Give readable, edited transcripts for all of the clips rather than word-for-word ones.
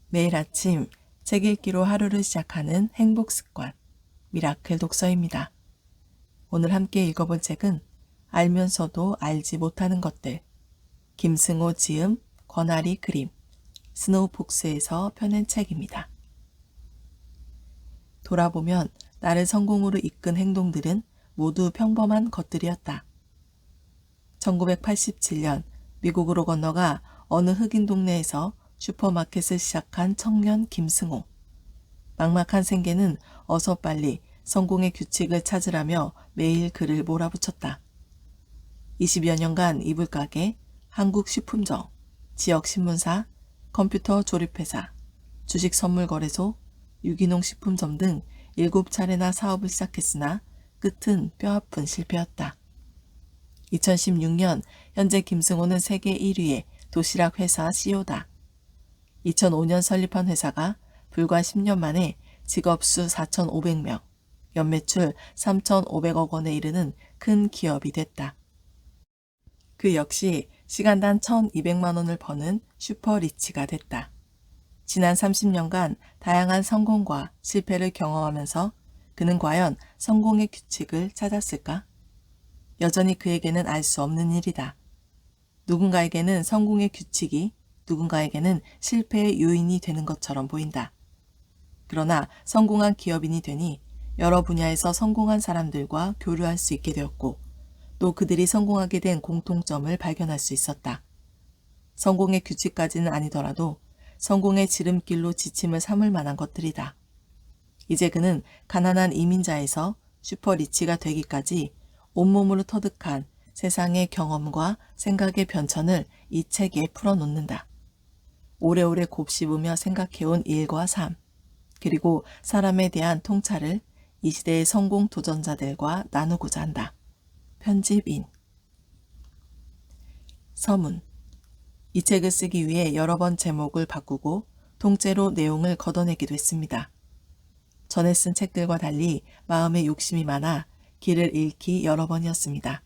매일 아침 책 읽기로 하루를 시작하는 행복 습관, 미라클 독서입니다. 오늘 함께 읽어볼 책은 알면서도 알지 못하는 것들, 김승호 지음, 권아리 그림, 스노우폭스에서 펴낸 책입니다. 돌아보면 나를 성공으로 이끈 행동들은 모두 평범한 것들이었다. 1987년 미국으로 건너가 어느 흑인 동네에서 슈퍼마켓을 시작한 청년 김승호. 막막한 생계는 어서 빨리 성공의 규칙을 찾으라며 매일 글을 몰아붙였다. 20여 년간 이불가게, 한국식품점, 지역신문사, 컴퓨터 조립회사, 주식선물거래소, 유기농 식품점 등 7차례나 사업을 시작했으나 끝은 뼈아픈 실패였다. 2016년 현재 김승호는 세계 1위의 도시락 회사 CEO다. 2005년 설립한 회사가 불과 10년 만에 직업수 4,500명, 연매출 3,500억 원에 이르는 큰 기업이 됐다. 그 역시 시간당 1,200만 원을 버는 슈퍼리치가 됐다. 지난 30년간 다양한 성공과 실패를 경험하면서 그는 과연 성공의 규칙을 찾았을까? 여전히 그에게는 알 수 없는 일이다. 누군가에게는 성공의 규칙이 누군가에게는 실패의 요인이 되는 것처럼 보인다. 그러나 성공한 기업인이 되니 여러 분야에서 성공한 사람들과 교류할 수 있게 되었고 또 그들이 성공하게 된 공통점을 발견할 수 있었다. 성공의 규칙까지는 아니더라도 성공의 지름길로 지침을 삼을 만한 것들이다. 이제 그는 가난한 이민자에서 슈퍼리치가 되기까지 온몸으로 터득한 세상의 경험과 생각의 변천을 이 책에 풀어놓는다. 오래오래 곱씹으며 생각해온 일과 삶, 그리고 사람에 대한 통찰을 이 시대의 성공 도전자들과 나누고자 한다. 편집인. 서문. 이 책을 쓰기 위해 여러 번 제목을 바꾸고 통째로 내용을 걷어내기도 했습니다. 전에 쓴 책들과 달리 마음에 욕심이 많아 길을 잃기 여러 번이었습니다.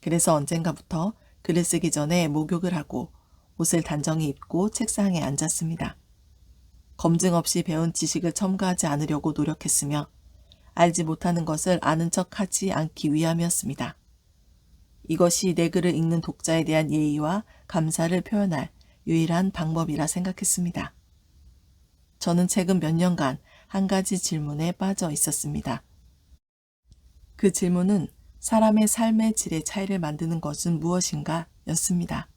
그래서 언젠가부터 글을 쓰기 전에 목욕을 하고 옷을 단정히 입고 책상에 앉았습니다. 검증 없이 배운 지식을 첨가하지 않으려고 노력했으며 알지 못하는 것을 아는 척하지 않기 위함이었습니다. 이것이 내 글을 읽는 독자에 대한 예의와 감사를 표현할 유일한 방법이라 생각했습니다. 저는 최근 몇 년간 한 가지 질문에 빠져 있었습니다. 그 질문은 사람의 삶의 질의 차이를 만드는 것은 무엇인가 였습니다.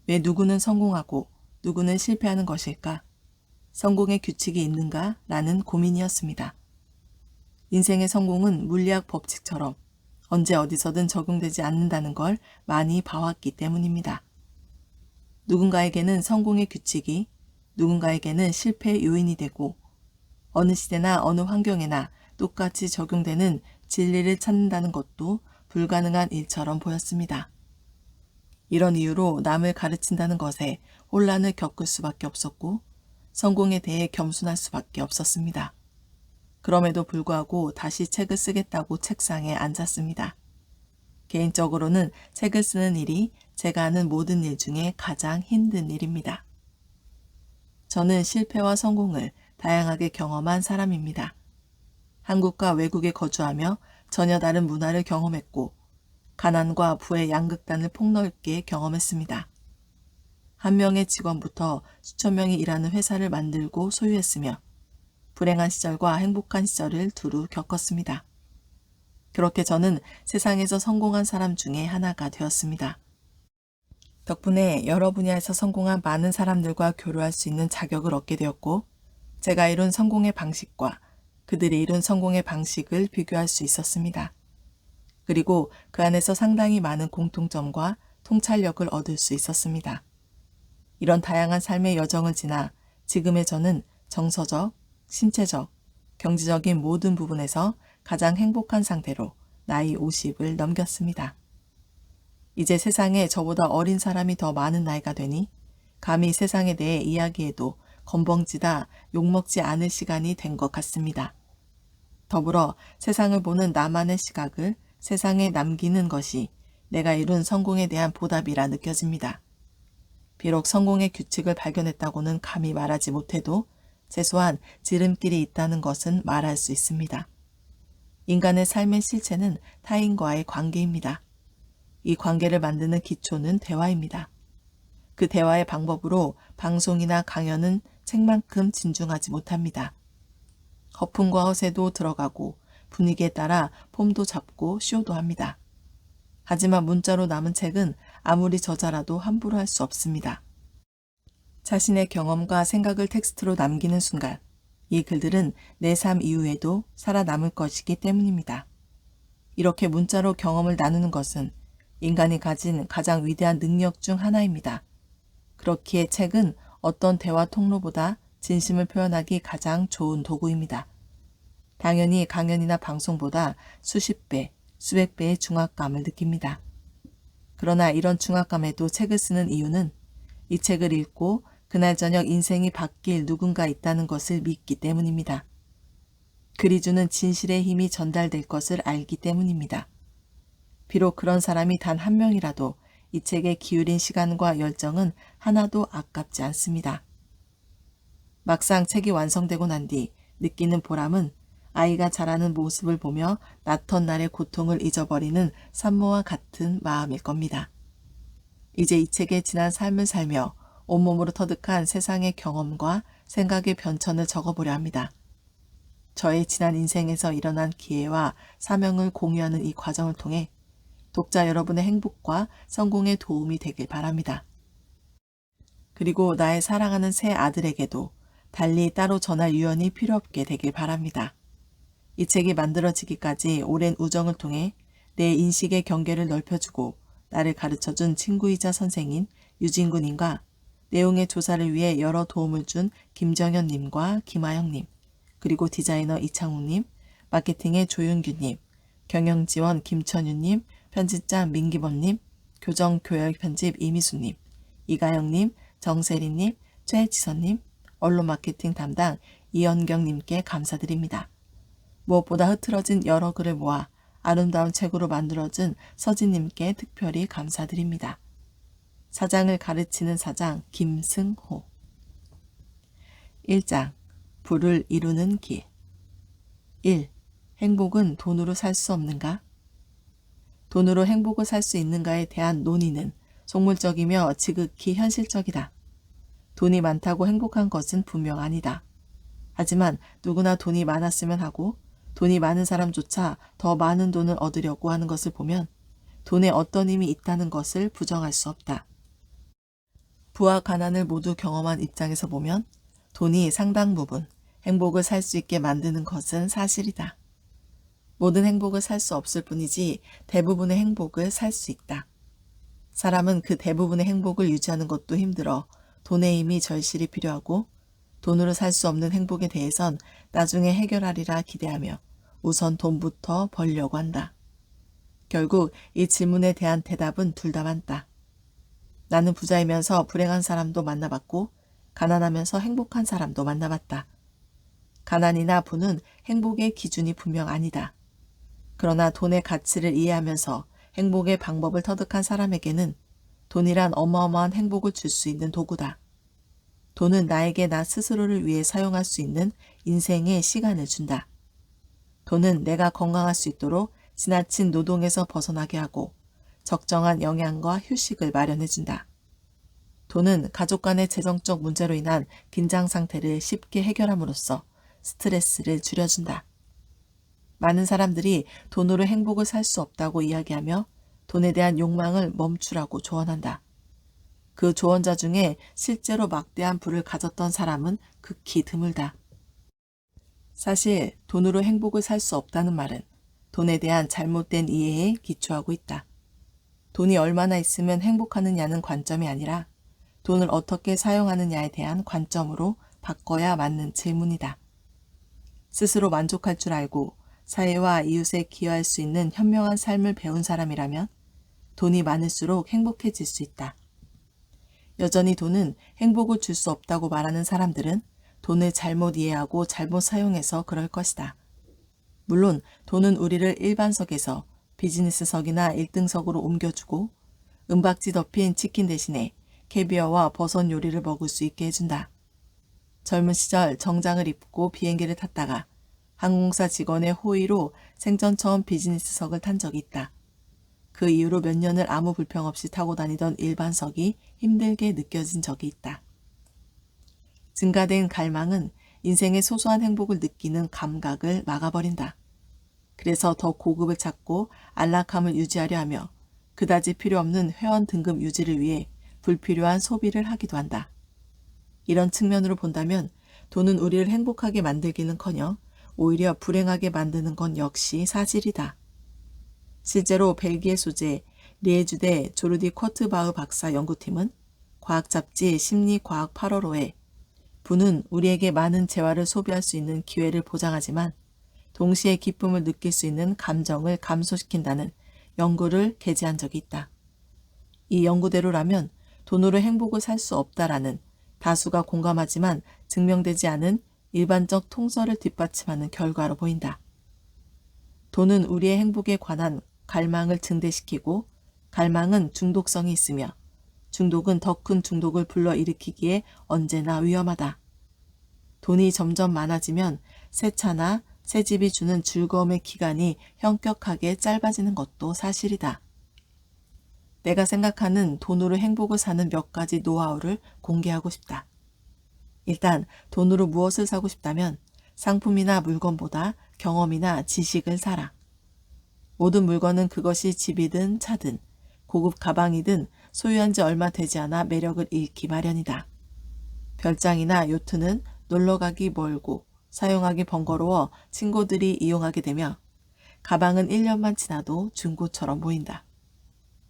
왜 누구는 성공하고 누구는 실패하는 것일까? 성공의 규칙이 있는가? 라는 고민이었습니다. 인생의 성공은 물리학 법칙처럼 언제 어디서든 적용되지 않는다는 걸 많이 봐왔기 때문입니다. 누군가에게는 성공의 규칙이 누군가에게는 실패의 요인이 되고 어느 시대나 어느 환경에나 똑같이 적용되는 진리를 찾는다는 것도 불가능한 일처럼 보였습니다. 이런 이유로 남을 가르친다는 것에 혼란을 겪을 수밖에 없었고 성공에 대해 겸손할 수밖에 없었습니다. 그럼에도 불구하고 다시 책을 쓰겠다고 책상에 앉았습니다. 개인적으로는 책을 쓰는 일이 제가 하는 모든 일 중에 가장 힘든 일입니다. 저는 실패와 성공을 다양하게 경험한 사람입니다. 한국과 외국에 거주하며 전혀 다른 문화를 경험했고 가난과 부의 양극단을 폭넓게 경험했습니다. 한 명의 직원부터 수천 명이 일하는 회사를 만들고 소유했으며 불행한 시절과 행복한 시절을 두루 겪었습니다. 그렇게 저는 세상에서 성공한 사람 중에 하나가 되었습니다. 덕분에 여러 분야에서 성공한 많은 사람들과 교류할 수 있는 자격을 얻게 되었고 제가 이룬 성공의 방식과 그들이 이룬 성공의 방식을 비교할 수 있었습니다. 그리고 그 안에서 상당히 많은 공통점과 통찰력을 얻을 수 있었습니다. 이런 다양한 삶의 여정을 지나 지금의 저는 정서적, 신체적, 경제적인 모든 부분에서 가장 행복한 상태로 나이 50을 넘겼습니다. 이제 세상에 저보다 어린 사람이 더 많은 나이가 되니 감히 세상에 대해 이야기해도 건벙지다 욕먹지 않을 시간이 된 것 같습니다. 더불어 세상을 보는 나만의 시각을 세상에 남기는 것이 내가 이룬 성공에 대한 보답이라 느껴집니다. 비록 성공의 규칙을 발견했다고는 감히 말하지 못해도 최소한 지름길이 있다는 것은 말할 수 있습니다. 인간의 삶의 실체는 타인과의 관계입니다. 이 관계를 만드는 기초는 대화입니다. 그 대화의 방법으로 방송이나 강연은 책만큼 진중하지 못합니다. 거품과 허세도 들어가고 분위기에 따라 폼도 잡고 쇼도 합니다. 하지만 문자로 남은 책은 아무리 저자라도 함부로 할 수 없습니다. 자신의 경험과 생각을 텍스트로 남기는 순간 이 글들은 내 삶 이후에도 살아남을 것이기 때문입니다. 이렇게 문자로 경험을 나누는 것은 인간이 가진 가장 위대한 능력 중 하나입니다. 그렇기에 책은 어떤 대화 통로보다 진심을 표현하기 가장 좋은 도구입니다. 당연히 강연이나 방송보다 수십 배, 수백 배의 중압감을 느낍니다. 그러나 이런 중압감에도 책을 쓰는 이유는 이 책을 읽고 그날 저녁 인생이 바뀔 누군가 있다는 것을 믿기 때문입니다. 글이 주는 진실의 힘이 전달될 것을 알기 때문입니다. 비록 그런 사람이 단 한 명이라도 이 책에 기울인 시간과 열정은 하나도 아깝지 않습니다. 막상 책이 완성되고 난 뒤 느끼는 보람은 아이가 자라는 모습을 보며 낳던 날의 고통을 잊어버리는 산모와 같은 마음일 겁니다. 이제 이 책의 지난 삶을 살며 온몸으로 터득한 세상의 경험과 생각의 변천을 적어보려 합니다. 저의 지난 인생에서 일어난 기회와 사명을 공유하는 이 과정을 통해 독자 여러분의 행복과 성공에 도움이 되길 바랍니다. 그리고 나의 사랑하는 새 아들에게도 달리 따로 전할 유언이 필요 없게 되길 바랍니다. 이 책이 만들어지기까지 오랜 우정을 통해 내 인식의 경계를 넓혀주고 나를 가르쳐준 친구이자 선생인 유진구님과 내용의 조사를 위해 여러 도움을 준 김정현님과 김하영님, 그리고 디자이너 이창욱님, 마케팅의 조윤규님, 경영지원 김천유님, 편집장 민기범님, 교정교열편집 이미수님, 이가영님, 정세리님, 최지선님, 언론마케팅 담당 이연경님께 감사드립니다. 무엇보다 흐트러진 여러 글을 모아 아름다운 책으로 만들어준 서진님께 특별히 감사드립니다. 사장을 가르치는 사장 김승호. 1장 부를 이루는 길. 1. 행복은 돈으로 살 수 없는가? 돈으로 행복을 살 수 있는가에 대한 논의는 속물적이며 지극히 현실적이다. 돈이 많다고 행복한 것은 분명 아니다. 하지만 누구나 돈이 많았으면 하고 돈이 많은 사람조차 더 많은 돈을 얻으려고 하는 것을 보면 돈에 어떤 힘이 있다는 것을 부정할 수 없다. 부와 가난을 모두 경험한 입장에서 보면 돈이 상당 부분 행복을 살 수 있게 만드는 것은 사실이다. 모든 행복을 살 수 없을 뿐이지 대부분의 행복을 살 수 있다. 사람은 그 대부분의 행복을 유지하는 것도 힘들어 돈의 힘이 절실히 필요하고 돈으로 살 수 없는 행복에 대해선 나중에 해결하리라 기대하며 우선 돈부터 벌려고 한다. 결국 이 질문에 대한 대답은 둘 다 맞다. 나는 부자이면서 불행한 사람도 만나봤고 가난하면서 행복한 사람도 만나봤다. 가난이나 부는 행복의 기준이 분명 아니다. 그러나 돈의 가치를 이해하면서 행복의 방법을 터득한 사람에게는 돈이란 어마어마한 행복을 줄 수 있는 도구다. 돈은 나에게 나 스스로를 위해 사용할 수 있는 인생의 시간을 준다. 돈은 내가 건강할 수 있도록 지나친 노동에서 벗어나게 하고 적정한 영양과 휴식을 마련해준다. 돈은 가족 간의 재정적 문제로 인한 긴장 상태를 쉽게 해결함으로써 스트레스를 줄여준다. 많은 사람들이 돈으로 행복을 살 수 없다고 이야기하며 돈에 대한 욕망을 멈추라고 조언한다. 그 조언자 중에 실제로 막대한 부를 가졌던 사람은 극히 드물다. 사실 돈으로 행복을 살 수 없다는 말은 돈에 대한 잘못된 이해에 기초하고 있다. 돈이 얼마나 있으면 행복하느냐는 관점이 아니라 돈을 어떻게 사용하느냐에 대한 관점으로 바꿔야 맞는 질문이다. 스스로 만족할 줄 알고 사회와 이웃에 기여할 수 있는 현명한 삶을 배운 사람이라면 돈이 많을수록 행복해질 수 있다. 여전히 돈은 행복을 줄 수 없다고 말하는 사람들은 돈을 잘못 이해하고 잘못 사용해서 그럴 것이다. 물론 돈은 우리를 일반석에서 비즈니스석이나 1등석으로 옮겨주고 은박지 덮인 치킨 대신에 캐비어와 버섯 요리를 먹을 수 있게 해준다. 젊은 시절 정장을 입고 비행기를 탔다가 항공사 직원의 호의로 생전 처음 비즈니스석을 탄 적이 있다. 그 이후로 몇 년을 아무 불평 없이 타고 다니던 일반석이 힘들게 느껴진 적이 있다. 증가된 갈망은 인생의 소소한 행복을 느끼는 감각을 막아버린다. 그래서 더 고급을 찾고 안락함을 유지하려 하며 그다지 필요 없는 회원 등급 유지를 위해 불필요한 소비를 하기도 한다. 이런 측면으로 본다면 돈은 우리를 행복하게 만들기는커녕 오히려 불행하게 만드는 건 역시 사실이다. 실제로 벨기에 소재 리에주대 조르디 쿼트바흐 박사 연구팀은 과학 잡지 심리과학 8월호에 부는 우리에게 많은 재화를 소비할 수 있는 기회를 보장하지만 동시에 기쁨을 느낄 수 있는 감정을 감소시킨다는 연구를 게재한 적이 있다. 이 연구대로라면 돈으로 행복을 살 수 없다라는 다수가 공감하지만 증명되지 않은 일반적 통설을 뒷받침하는 결과로 보인다. 돈은 우리의 행복에 관한 갈망을 증대시키고 갈망은 중독성이 있으며 중독은 더 큰 중독을 불러일으키기에 언제나 위험하다. 돈이 점점 많아지면 새 차나 새 집이 주는 즐거움의 기간이 현격하게 짧아지는 것도 사실이다. 내가 생각하는 돈으로 행복을 사는 몇 가지 노하우를 공개하고 싶다. 일단 돈으로 무엇을 사고 싶다면 상품이나 물건보다 경험이나 지식을 사라. 모든 물건은 그것이 집이든 차든 고급 가방이든 소유한 지 얼마 되지 않아 매력을 잃기 마련이다. 별장이나 요트는 놀러가기 멀고 사용하기 번거로워 친구들이 이용하게 되며 가방은 1년만 지나도 중고처럼 보인다.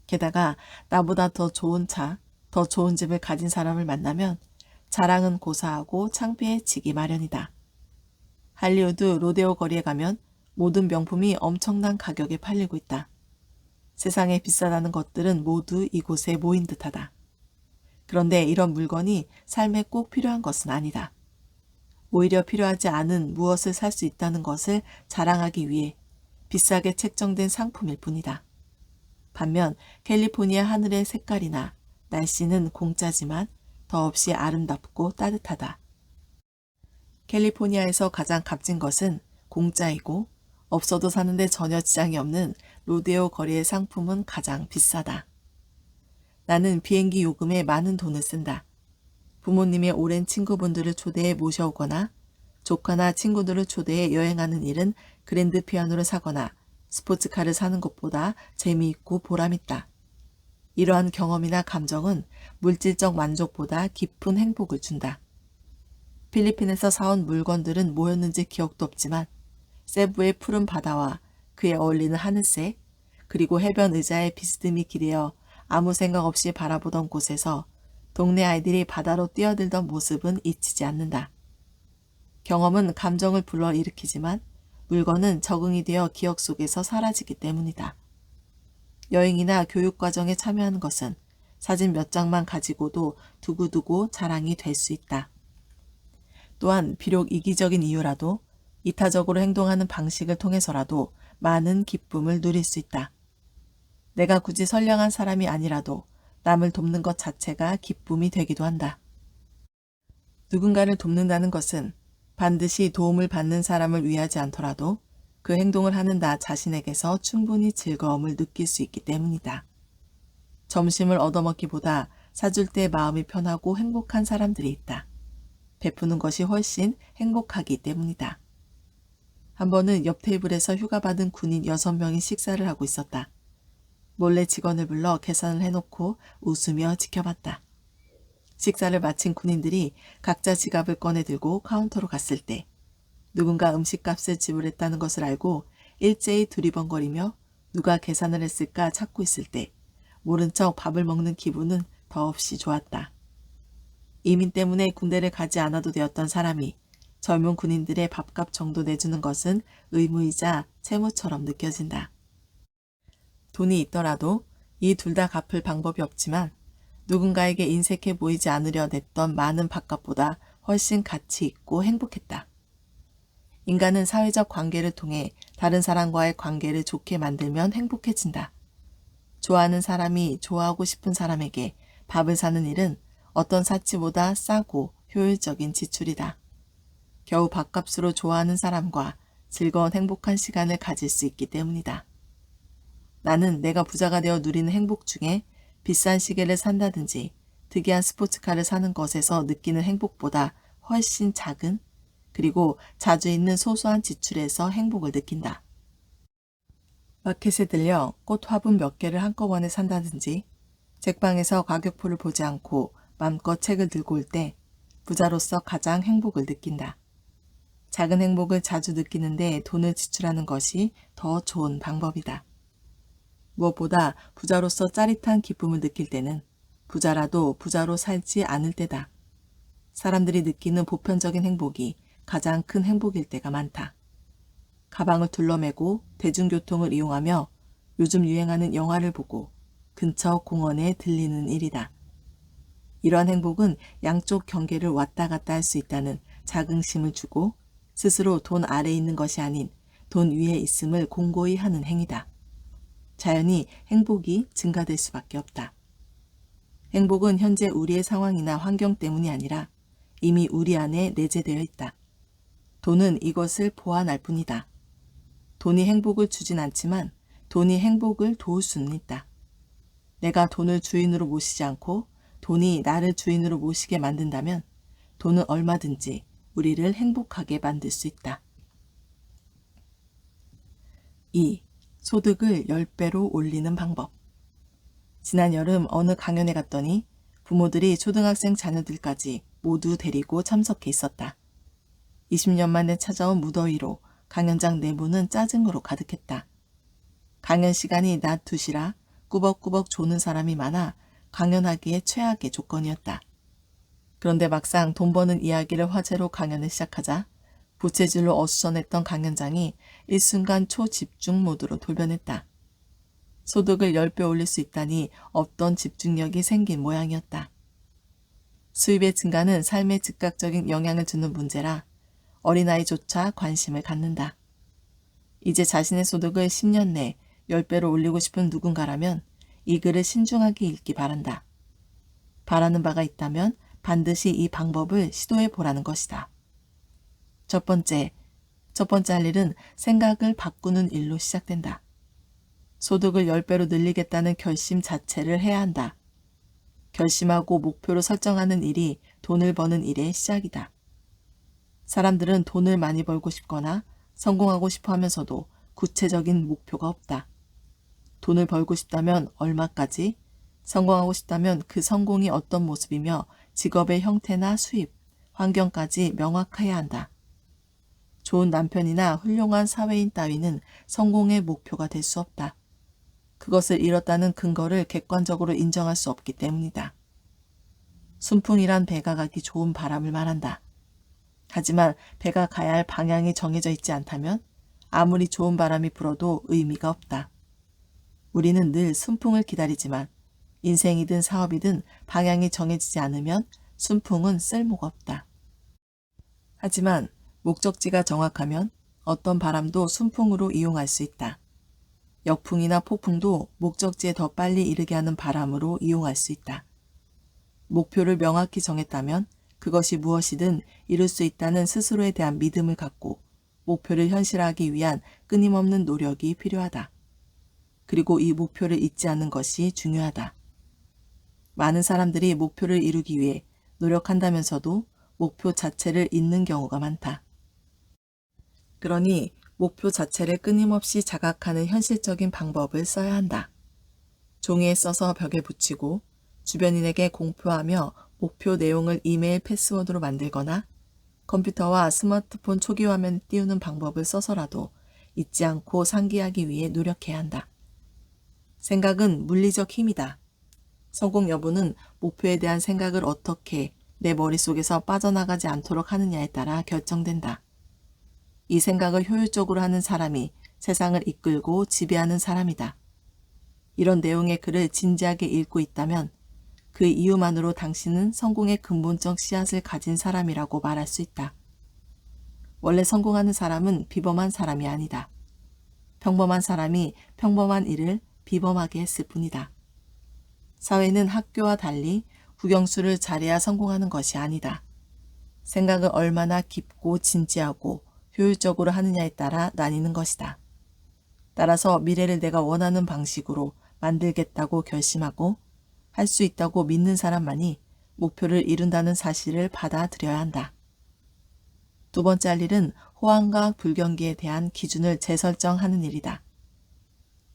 게다가 나보다 더 좋은 차, 더 좋은 집을 가진 사람을 만나면 자랑은 고사하고 창피해지기 마련이다. 할리우드 로데오 거리에 가면 모든 명품이 엄청난 가격에 팔리고 있다. 세상에 비싸다는 것들은 모두 이곳에 모인 듯하다. 그런데 이런 물건이 삶에 꼭 필요한 것은 아니다. 오히려 필요하지 않은 무엇을 살 수 있다는 것을 자랑하기 위해 비싸게 책정된 상품일 뿐이다. 반면 캘리포니아 하늘의 색깔이나 날씨는 공짜지만 더없이 아름답고 따뜻하다. 캘리포니아에서 가장 값진 것은 공짜이고 없어도 사는데 전혀 지장이 없는 로데오 거리의 상품은 가장 비싸다. 나는 비행기 요금에 많은 돈을 쓴다. 부모님의 오랜 친구분들을 초대해 모셔오거나 조카나 친구들을 초대해 여행하는 일은 그랜드 피아노를 사거나 스포츠카를 사는 것보다 재미있고 보람있다. 이러한 경험이나 감정은 물질적 만족보다 깊은 행복을 준다. 필리핀에서 사온 물건들은 뭐였는지 기억도 없지만 세부의 푸른 바다와 그에 어울리는 하늘색, 그리고 해변 의자에 비스듬히 기대어 아무 생각 없이 바라보던 곳에서 동네 아이들이 바다로 뛰어들던 모습은 잊히지 않는다. 경험은 감정을 불러일으키지만 물건은 적응이 되어 기억 속에서 사라지기 때문이다. 여행이나 교육과정에 참여하는 것은 사진 몇 장만 가지고도 두고두고 자랑이 될 수 있다. 또한 비록 이기적인 이유라도 이타적으로 행동하는 방식을 통해서라도 많은 기쁨을 누릴 수 있다. 내가 굳이 선량한 사람이 아니라도 남을 돕는 것 자체가 기쁨이 되기도 한다. 누군가를 돕는다는 것은 반드시 도움을 받는 사람을 위하지 않더라도 그 행동을 하는 나 자신에게서 충분히 즐거움을 느낄 수 있기 때문이다. 점심을 얻어먹기보다 사줄 때 마음이 편하고 행복한 사람들이 있다. 베푸는 것이 훨씬 행복하기 때문이다. 한 번은 옆 테이블에서 휴가받은 군인 6명이 식사를 하고 있었다. 몰래 직원을 불러 계산을 해놓고 웃으며 지켜봤다. 식사를 마친 군인들이 각자 지갑을 꺼내 들고 카운터로 갔을 때 누군가 음식값을 지불했다는 것을 알고 일제히 두리번거리며 누가 계산을 했을까 찾고 있을 때 모른 척 밥을 먹는 기분은 더없이 좋았다. 이민 때문에 군대를 가지 않아도 되었던 사람이 젊은 군인들의 밥값 정도 내주는 것은 의무이자 채무처럼 느껴진다. 돈이 있더라도 이 둘 다 갚을 방법이 없지만 누군가에게 인색해 보이지 않으려 냈던 많은 밥값보다 훨씬 가치 있고 행복했다. 인간은 사회적 관계를 통해 다른 사람과의 관계를 좋게 만들면 행복해진다. 좋아하는 사람이 좋아하고 싶은 사람에게 밥을 사는 일은 어떤 사치보다 싸고 효율적인 지출이다. 겨우 밥값으로 좋아하는 사람과 즐거운 행복한 시간을 가질 수 있기 때문이다. 나는 내가 부자가 되어 누리는 행복 중에 비싼 시계를 산다든지 특이한 스포츠카를 사는 것에서 느끼는 행복보다 훨씬 작은, 그리고 자주 있는 소소한 지출에서 행복을 느낀다. 마켓에 들려 꽃 화분 몇 개를 한꺼번에 산다든지 책방에서 가격표를 보지 않고 맘껏 책을 들고 올 때 부자로서 가장 행복을 느낀다. 작은 행복을 자주 느끼는데 돈을 지출하는 것이 더 좋은 방법이다. 무엇보다 부자로서 짜릿한 기쁨을 느낄 때는 부자라도 부자로 살지 않을 때다. 사람들이 느끼는 보편적인 행복이 가장 큰 행복일 때가 많다. 가방을 둘러매고 대중교통을 이용하며 요즘 유행하는 영화를 보고 근처 공원에 들리는 일이다. 이러한 행복은 양쪽 경계를 왔다 갔다 할 수 있다는 자긍심을 주고 스스로 돈 아래에 있는 것이 아닌 돈 위에 있음을 공고히 하는 행위다. 자연히 행복이 증가될 수밖에 없다. 행복은 현재 우리의 상황이나 환경 때문이 아니라 이미 우리 안에 내재되어 있다. 돈은 이것을 보완할 뿐이다. 돈이 행복을 주진 않지만 돈이 행복을 도울 수는 있다. 내가 돈을 주인으로 모시지 않고 돈이 나를 주인으로 모시게 만든다면 돈은 얼마든지 우리를 행복하게 만들 수 있다. 2. 소득을 10배로 올리는 방법. 지난 여름 어느 강연에 갔더니 부모들이 초등학생 자녀들까지 모두 데리고 참석해 있었다. 20년 만에 찾아온 무더위로 강연장 내부는 짜증으로 가득했다. 강연 시간이 낮 2시라 꾸벅꾸벅 조는 사람이 많아 강연하기에 최악의 조건이었다. 그런데 막상 돈 버는 이야기를 화제로 강연을 시작하자 부채질로 어수선했던 강연장이 일순간 초집중 모드로 돌변했다. 소득을 10배 올릴 수 있다니 없던 집중력이 생긴 모양이었다. 수입의 증가는 삶에 즉각적인 영향을 주는 문제라 어린아이조차 관심을 갖는다. 이제 자신의 소득을 10년 내 10배로 올리고 싶은 누군가라면 이 글을 신중하게 읽기 바란다. 바라는 바가 있다면 반드시 이 방법을 시도해 보라는 것이다. 첫 번째 할 일은 생각을 바꾸는 일로 시작된다. 소득을 10배로 늘리겠다는 결심 자체를 해야 한다. 결심하고 목표로 설정하는 일이 돈을 버는 일의 시작이다. 사람들은 돈을 많이 벌고 싶거나 성공하고 싶어 하면서도 구체적인 목표가 없다. 돈을 벌고 싶다면 얼마까지, 성공하고 싶다면 그 성공이 어떤 모습이며 직업의 형태나 수입, 환경까지 명확해야 한다. 좋은 남편이나 훌륭한 사회인 따위는 성공의 목표가 될 수 없다. 그것을 이뤘다는 근거를 객관적으로 인정할 수 없기 때문이다. 순풍이란 배가 가기 좋은 바람을 말한다. 하지만 배가 가야 할 방향이 정해져 있지 않다면 아무리 좋은 바람이 불어도 의미가 없다. 우리는 늘 순풍을 기다리지만 인생이든 사업이든 방향이 정해지지 않으면 순풍은 쓸모가 없다. 하지만 목적지가 정확하면 어떤 바람도 순풍으로 이용할 수 있다. 역풍이나 폭풍도 목적지에 더 빨리 이르게 하는 바람으로 이용할 수 있다. 목표를 명확히 정했다면 그것이 무엇이든 이룰 수 있다는 스스로에 대한 믿음을 갖고 목표를 현실화하기 위한 끊임없는 노력이 필요하다. 그리고 이 목표를 잊지 않는 것이 중요하다. 많은 사람들이 목표를 이루기 위해 노력한다면서도 목표 자체를 잊는 경우가 많다. 그러니 목표 자체를 끊임없이 자각하는 현실적인 방법을 써야 한다. 종이에 써서 벽에 붙이고 주변인에게 공표하며 목표 내용을 이메일 패스워드로 만들거나 컴퓨터와 스마트폰 초기 화면에 띄우는 방법을 써서라도 잊지 않고 상기하기 위해 노력해야 한다. 생각은 물리적 힘이다. 성공 여부는 목표에 대한 생각을 어떻게 내 머릿속에서 빠져나가지 않도록 하느냐에 따라 결정된다. 이 생각을 효율적으로 하는 사람이 세상을 이끌고 지배하는 사람이다. 이런 내용의 글을 진지하게 읽고 있다면 그 이유만으로 당신은 성공의 근본적 씨앗을 가진 사람이라고 말할 수 있다. 원래 성공하는 사람은 비범한 사람이 아니다. 평범한 사람이 평범한 일을 비범하게 했을 뿐이다. 사회는 학교와 달리 국영수를 잘해야 성공하는 것이 아니다. 생각을 얼마나 깊고 진지하고 효율적으로 하느냐에 따라 나뉘는 것이다. 따라서 미래를 내가 원하는 방식으로 만들겠다고 결심하고 할 수 있다고 믿는 사람만이 목표를 이룬다는 사실을 받아들여야 한다. 두 번째 할 일은 호황과 불경기에 대한 기준을 재설정하는 일이다.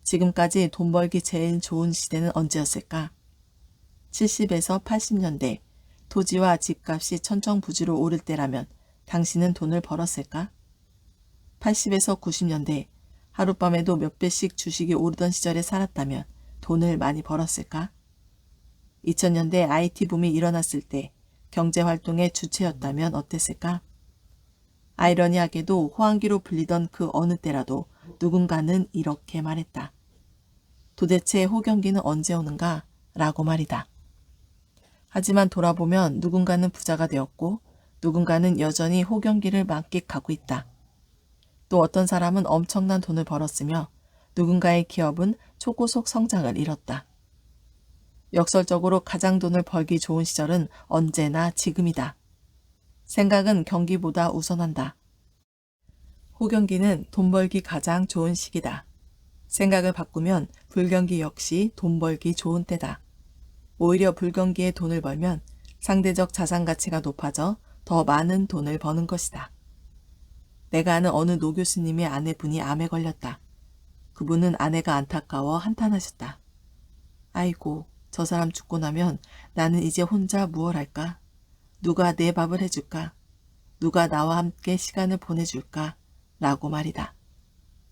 지금까지 돈 벌기 제일 좋은 시대는 언제였을까? 70에서 80년대 토지와 집값이 천정부지로 오를 때라면 당신은 돈을 벌었을까? 80에서 90년대 하룻밤에도 몇 배씩 주식이 오르던 시절에 살았다면 돈을 많이 벌었을까? 2000년대 IT 붐이 일어났을 때 경제활동의 주체였다면 어땠을까? 아이러니하게도 호황기로 불리던 그 어느 때라도 누군가는 이렇게 말했다. 도대체 호경기는 언제 오는가? 라고 말이다. 하지만 돌아보면 누군가는 부자가 되었고 누군가는 여전히 호경기를 만끽하고 있다. 또 어떤 사람은 엄청난 돈을 벌었으며 누군가의 기업은 초고속 성장을 이뤘다. 역설적으로 가장 돈을 벌기 좋은 시절은 언제나 지금이다. 생각은 경기보다 우선한다. 호경기는 돈 벌기 가장 좋은 시기다. 생각을 바꾸면 불경기 역시 돈 벌기 좋은 때다. 오히려 불경기에 돈을 벌면 상대적 자산 가치가 높아져 더 많은 돈을 버는 것이다. 내가 아는 어느 노 교수님의 아내분이 암에 걸렸다. 그분은 아내가 안타까워 한탄하셨다. 아이고, 저 사람 죽고 나면 나는 이제 혼자 무얼 할까? 누가 내 밥을 해줄까? 누가 나와 함께 시간을 보내줄까? 라고 말이다.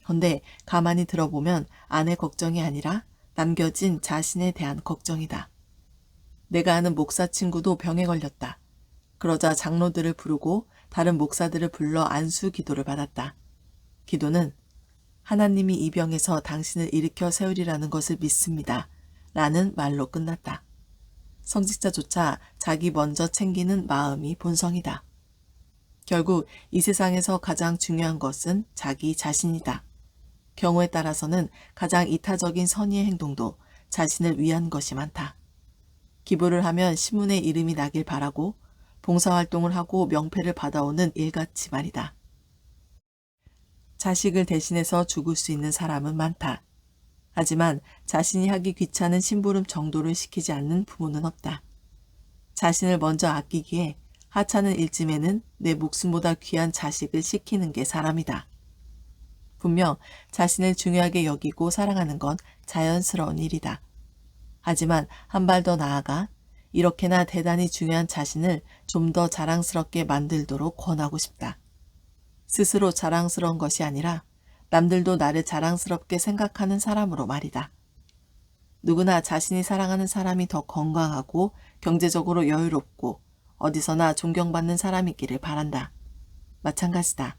헌데 가만히 들어보면 아내 걱정이 아니라 남겨진 자신에 대한 걱정이다. 내가 아는 목사 친구도 병에 걸렸다. 그러자 장로들을 부르고 다른 목사들을 불러 안수 기도를 받았다. 기도는 하나님이 이 병에서 당신을 일으켜 세우리라는 것을 믿습니다. 라는 말로 끝났다. 성직자조차 자기 먼저 챙기는 마음이 본성이다. 결국 이 세상에서 가장 중요한 것은 자기 자신이다. 경우에 따라서는 가장 이타적인 선의의 행동도 자신을 위한 것이 많다. 기부를 하면 신문에 이름이 나길 바라고 봉사활동을 하고 명패를 받아오는 일같이 말이다. 자식을 대신해서 죽을 수 있는 사람은 많다. 하지만 자신이 하기 귀찮은 심부름 정도를 시키지 않는 부모는 없다. 자신을 먼저 아끼기에 하찮은 일쯤에는 내 목숨보다 귀한 자식을 시키는 게 사람이다. 분명 자신을 중요하게 여기고 사랑하는 건 자연스러운 일이다. 하지만 한 발 더 나아가 이렇게나 대단히 중요한 자신을 좀 더 자랑스럽게 만들도록 권하고 싶다. 스스로 자랑스러운 것이 아니라 남들도 나를 자랑스럽게 생각하는 사람으로 말이다. 누구나 자신이 사랑하는 사람이 더 건강하고 경제적으로 여유롭고 어디서나 존경받는 사람이기를 바란다. 마찬가지다.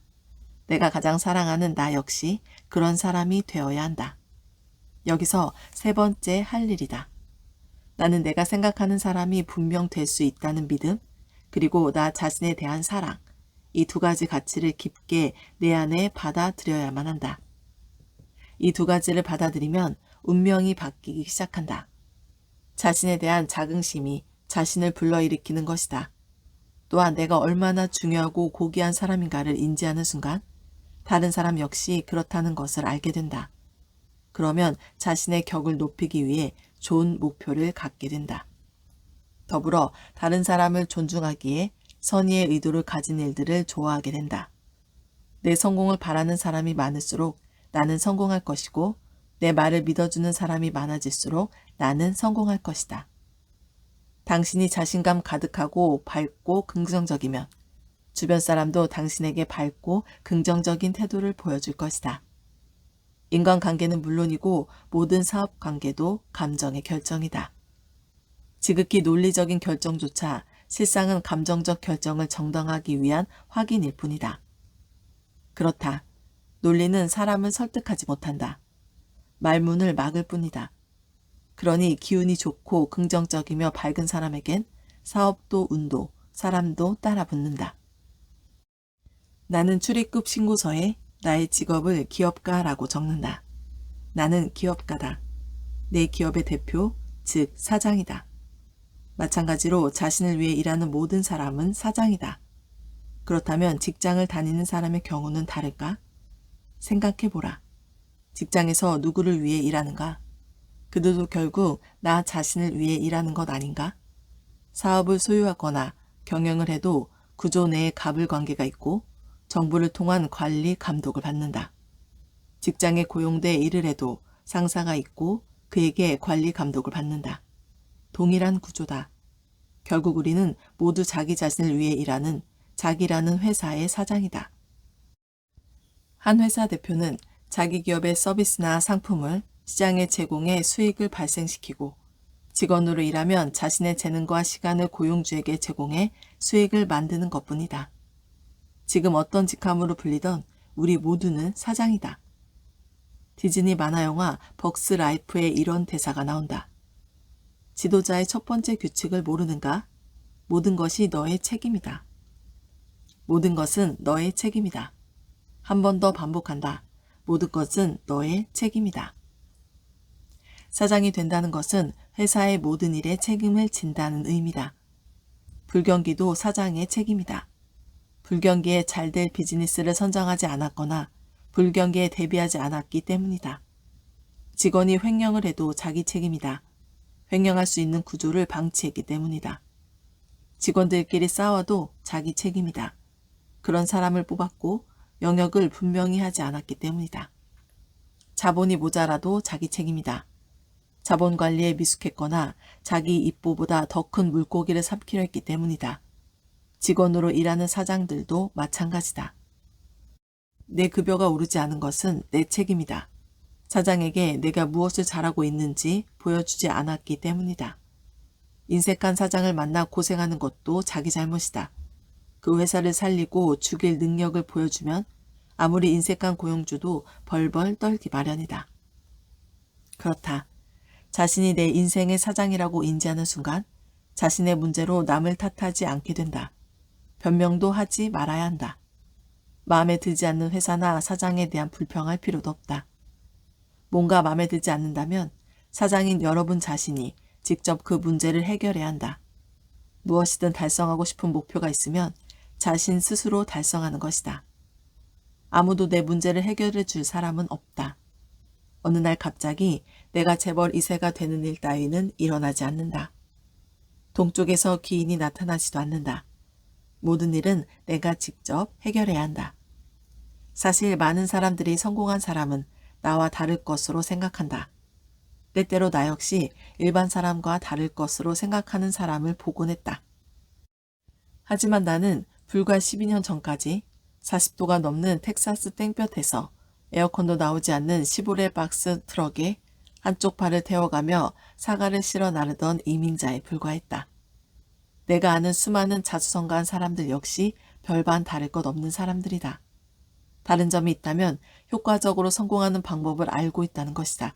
내가 가장 사랑하는 나 역시 그런 사람이 되어야 한다. 여기서 세 번째 할 일이다. 나는 내가 생각하는 사람이 분명 될 수 있다는 믿음, 그리고 나 자신에 대한 사랑, 이 두 가지 가치를 깊게 내 안에 받아들여야만 한다. 이 두 가지를 받아들이면 운명이 바뀌기 시작한다. 자신에 대한 자긍심이 자신을 불러일으키는 것이다. 또한 내가 얼마나 중요하고 고귀한 사람인가를 인지하는 순간 다른 사람 역시 그렇다는 것을 알게 된다. 그러면 자신의 격을 높이기 위해 좋은 목표를 갖게 된다. 더불어 다른 사람을 존중하기에 선의의 의도를 가진 일들을 좋아하게 된다. 내 성공을 바라는 사람이 많을수록 나는 성공할 것이고 내 말을 믿어주는 사람이 많아질수록 나는 성공할 것이다. 당신이 자신감 가득하고 밝고 긍정적이면 주변 사람도 당신에게 밝고 긍정적인 태도를 보여줄 것이다. 인간관계는 물론이고 모든 사업관계도 감정의 결정이다. 지극히 논리적인 결정조차 실상은 감정적 결정을 정당하기 위한 확인일 뿐이다. 그렇다. 논리는 사람을 설득하지 못한다. 말문을 막을 뿐이다. 그러니 기운이 좋고 긍정적이며 밝은 사람에겐 사업도 운도 사람도 따라 붙는다. 나는 출입국 신고서에 나의 직업을 기업가라고 적는다. 나는 기업가다. 내 기업의 대표, 즉 사장이다. 마찬가지로 자신을 위해 일하는 모든 사람은 사장이다. 그렇다면 직장을 다니는 사람의 경우는 다를까? 생각해보라. 직장에서 누구를 위해 일하는가? 그들도 결국 나 자신을 위해 일하는 것 아닌가? 사업을 소유하거나 경영을 해도 구조 내에 갑을 관계가 있고 정부를 통한 관리 감독을 받는다. 직장에 고용돼 일을 해도 상사가 있고 그에게 관리 감독을 받는다. 동일한 구조다. 결국 우리는 모두 자기 자신을 위해 일하는 자기라는 회사의 사장이다. 한 회사 대표는 자기 기업의 서비스나 상품을 시장에 제공해 수익을 발생시키고 직원으로 일하면 자신의 재능과 시간을 고용주에게 제공해 수익을 만드는 것뿐이다. 지금 어떤 직함으로 불리던 우리 모두는 사장이다. 디즈니 만화영화 벅스 라이프에 이런 대사가 나온다. 지도자의 첫 번째 규칙을 모르는가? 모든 것이 너의 책임이다. 모든 것은 너의 책임이다. 한 번 더 반복한다. 모든 것은 너의 책임이다. 사장이 된다는 것은 회사의 모든 일에 책임을 진다는 의미다. 불경기도 사장의 책임이다. 불경기에 잘 될 비즈니스를 선정하지 않았거나 불경기에 대비하지 않았기 때문이다. 직원이 횡령을 해도 자기 책임이다. 횡령할 수 있는 구조를 방치했기 때문이다. 직원들끼리 싸워도 자기 책임이다. 그런 사람을 뽑았고 영역을 분명히 하지 않았기 때문이다. 자본이 모자라도 자기 책임이다. 자본 관리에 미숙했거나 자기 입보보다 더 큰 물고기를 삼키려 했기 때문이다. 직원으로 일하는 사장들도 마찬가지다. 내 급여가 오르지 않은 것은 내 책임이다. 사장에게 내가 무엇을 잘하고 있는지 보여주지 않았기 때문이다. 인색한 사장을 만나 고생하는 것도 자기 잘못이다. 그 회사를 살리고 죽일 능력을 보여주면 아무리 인색한 고용주도 벌벌 떨기 마련이다. 그렇다. 자신이 내 인생의 사장이라고 인지하는 순간 자신의 문제로 남을 탓하지 않게 된다. 변명도 하지 말아야 한다. 마음에 들지 않는 회사나 사장에 대한 불평할 필요도 없다. 뭔가 마음에 들지 않는다면 사장인 여러분 자신이 직접 그 문제를 해결해야 한다. 무엇이든 달성하고 싶은 목표가 있으면 자신 스스로 달성하는 것이다. 아무도 내 문제를 해결해 줄 사람은 없다. 어느 날 갑자기 내가 재벌 2세가 되는 일 따위는 일어나지 않는다. 동쪽에서 기인이 나타나지도 않는다. 모든 일은 내가 직접 해결해야 한다. 사실 많은 사람들이 성공한 사람은 나와 다를 것으로 생각한다. 때때로 나 역시 일반 사람과 다를 것으로 생각하는 사람을 보곤 했다. 하지만 나는 불과 12년 전까지 40도가 넘는 텍사스 땡볕에서 에어컨도 나오지 않는 시보레 박스 트럭에 한쪽 팔을 태워가며 사과를 실어 나르던 이민자에 불과했다. 내가 아는 수많은 자수성가한 사람들 역시 별반 다를 것 없는 사람들이다. 다른 점이 있다면 효과적으로 성공하는 방법을 알고 있다는 것이다.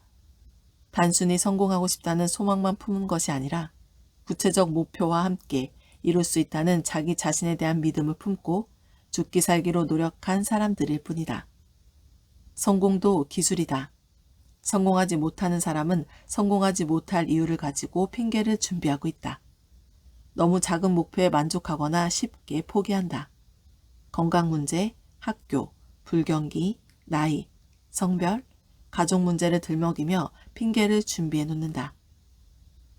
단순히 성공하고 싶다는 소망만 품은 것이 아니라 구체적 목표와 함께 이룰 수 있다는 자기 자신에 대한 믿음을 품고 죽기 살기로 노력한 사람들일 뿐이다. 성공도 기술이다. 성공하지 못하는 사람은 성공하지 못할 이유를 가지고 핑계를 준비하고 있다. 너무 작은 목표에 만족하거나 쉽게 포기한다. 건강 문제, 학교, 불경기, 나이, 성별, 가족 문제를 들먹이며 핑계를 준비해 놓는다.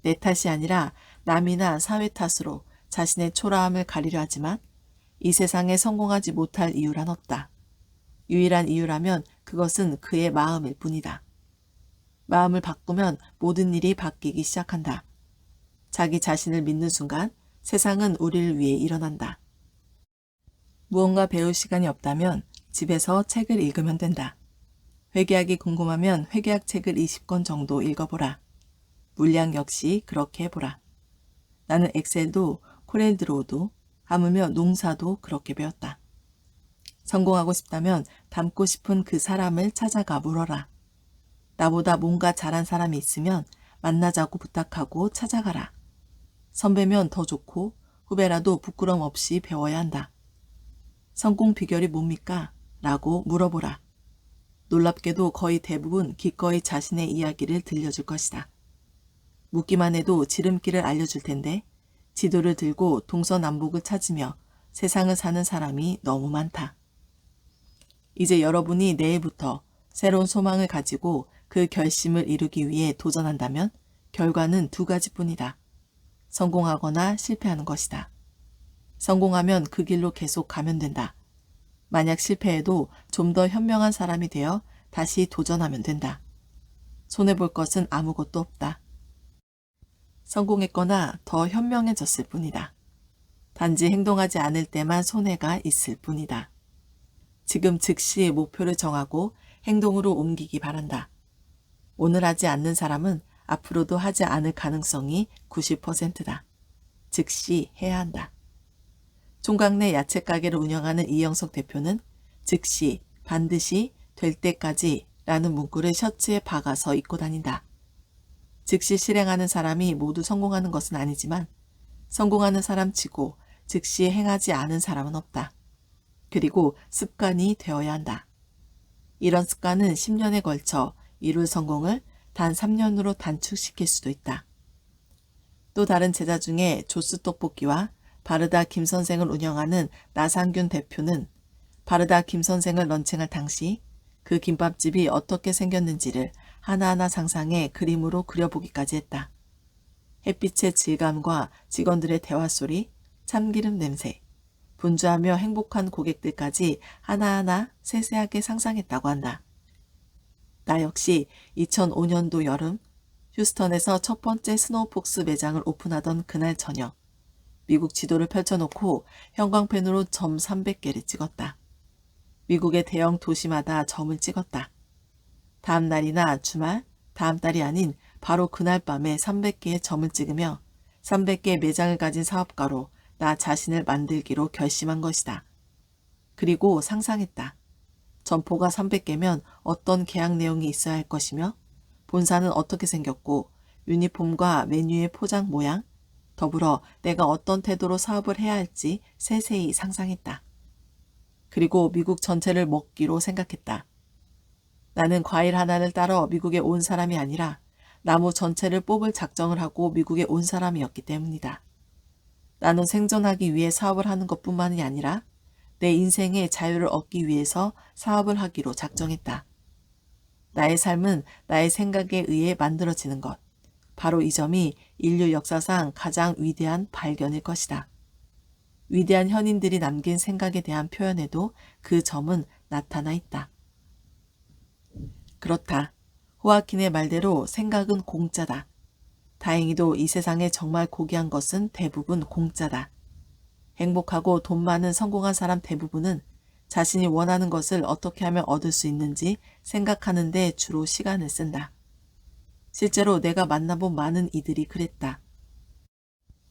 내 탓이 아니라 남이나 사회 탓으로 자신의 초라함을 가리려 하지만 이 세상에 성공하지 못할 이유란 없다. 유일한 이유라면 그것은 그의 마음일 뿐이다. 마음을 바꾸면 모든 일이 바뀌기 시작한다. 자기 자신을 믿는 순간 세상은 우리를 위해 일어난다. 무언가 배울 시간이 없다면 집에서 책을 읽으면 된다. 회계학이 궁금하면 회계학 책을 20권 정도 읽어보라. 물리학 역시 그렇게 해보라. 나는 엑셀도 코렐드로우도 하물며 농사도 그렇게 배웠다. 성공하고 싶다면 닮고 싶은 그 사람을 찾아가 물어라. 나보다 뭔가 잘한 사람이 있으면 만나자고 부탁하고 찾아가라. 선배면 더 좋고 후배라도 부끄럼 없이 배워야 한다. 성공 비결이 뭡니까? 라고 물어보라. 놀랍게도 거의 대부분 기꺼이 자신의 이야기를 들려줄 것이다. 묻기만 해도 지름길을 알려줄 텐데 지도를 들고 동서남북을 찾으며 세상을 사는 사람이 너무 많다. 이제 여러분이 내일부터 새로운 소망을 가지고 그 결심을 이루기 위해 도전한다면 결과는 두 가지뿐이다. 성공하거나 실패하는 것이다. 성공하면 그 길로 계속 가면 된다. 만약 실패해도 좀 더 현명한 사람이 되어 다시 도전하면 된다. 손해볼 것은 아무것도 없다. 성공했거나 더 현명해졌을 뿐이다. 단지 행동하지 않을 때만 손해가 있을 뿐이다. 지금 즉시 목표를 정하고 행동으로 옮기기 바란다. 오늘 하지 않는 사람은 앞으로도 하지 않을 가능성이 90%다. 즉시 해야 한다. 총각 내 야채 가게를 운영하는 이영석 대표는 즉시, 반드시, 될 때까지 라는 문구를 셔츠에 박아서 입고 다닌다. 즉시 실행하는 사람이 모두 성공하는 것은 아니지만 성공하는 사람치고 즉시 행하지 않은 사람은 없다. 그리고 습관이 되어야 한다. 이런 습관은 10년에 걸쳐 이룰 성공을 단 3년으로 단축시킬 수도 있다. 또 다른 제자 중에 조스 떡볶이와 바르다 김 선생을 운영하는 나상균 대표는 바르다 김 선생을 런칭할 당시 그 김밥집이 어떻게 생겼는지를 하나하나 상상해 그림으로 그려보기까지 했다. 햇빛의 질감과 직원들의 대화 소리, 참기름 냄새, 분주하며 행복한 고객들까지 하나하나 세세하게 상상했다고 한다. 나 역시 2005년도 여름 휴스턴에서 첫 번째 스노우폭스 매장을 오픈하던 그날 저녁 미국 지도를 펼쳐놓고 형광펜으로 점 300개를 찍었다. 미국의 대형 도시마다 점을 찍었다. 다음 날이나 주말, 다음 달이 아닌 바로 그날 밤에 300개의 점을 찍으며 300개의 매장을 가진 사업가로 나 자신을 만들기로 결심한 것이다. 그리고 상상했다. 점포가 300개면 어떤 계약 내용이 있어야 할 것이며 본사는 어떻게 생겼고 유니폼과 메뉴의 포장 모양, 더불어 내가 어떤 태도로 사업을 해야 할지 세세히 상상했다. 그리고 미국 전체를 먹기로 생각했다. 나는 과일 하나를 따러 미국에 온 사람이 아니라 나무 전체를 뽑을 작정을 하고 미국에 온 사람이었기 때문이다. 나는 생존하기 위해 사업을 하는 것뿐만이 아니라 내 인생의 자유를 얻기 위해서 사업을 하기로 작정했다. 나의 삶은 나의 생각에 의해 만들어지는 것. 바로 이 점이 인류 역사상 가장 위대한 발견일 것이다. 위대한 현인들이 남긴 생각에 대한 표현에도 그 점은 나타나 있다. 그렇다. 호아킨의 말대로 생각은 공짜다. 다행히도 이 세상에 정말 고귀한 것은 대부분 공짜다. 행복하고 돈 많은 성공한 사람 대부분은 자신이 원하는 것을 어떻게 하면 얻을 수 있는지 생각하는 데 주로 시간을 쓴다. 실제로 내가 만나본 많은 이들이 그랬다.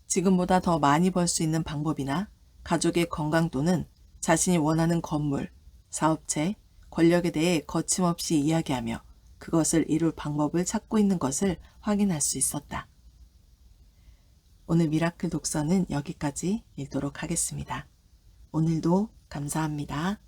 지금보다 더 많이 벌 수 있는 방법이나 가족의 건강 또는 자신이 원하는 건물, 사업체, 권력에 대해 거침없이 이야기하며 그것을 이룰 방법을 찾고 있는 것을 확인할 수 있었다. 오늘 미라클 독서는 여기까지 읽도록 하겠습니다. 오늘도 감사합니다.